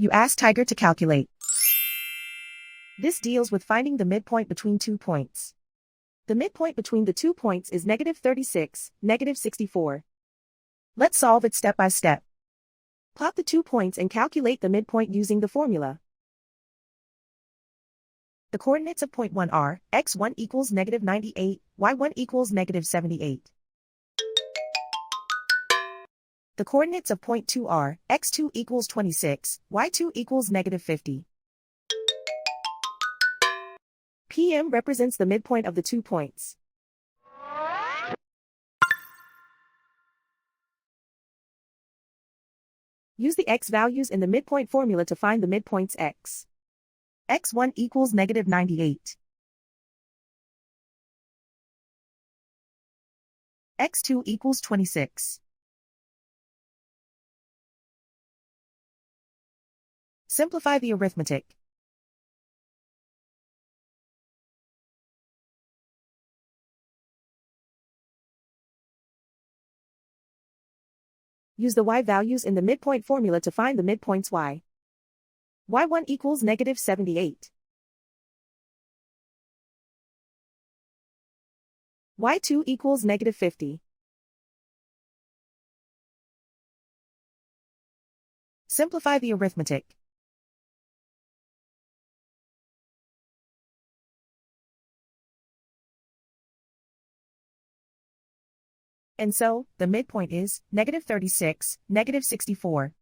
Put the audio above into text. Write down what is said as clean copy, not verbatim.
You ask Tiger to calculate. This deals with finding the midpoint between 2 points. The midpoint between the 2 points is -36, -64. Let's solve it step by step. Plot the 2 points and calculate the midpoint using the formula. The coordinates of point 1 are, x1 equals -98, y1 equals -78. The coordinates of point 2 are, x2 equals 26, y2 equals -50. PM represents the midpoint of the 2 points. Use the x values in the midpoint formula to find the midpoints x. x1 equals -98. x2 equals 26. Simplify the arithmetic. Use the y values in the midpoint formula to find the midpoints y. y1 equals -78. y2 equals -50. Simplify the arithmetic. And so, the midpoint is -36, -64.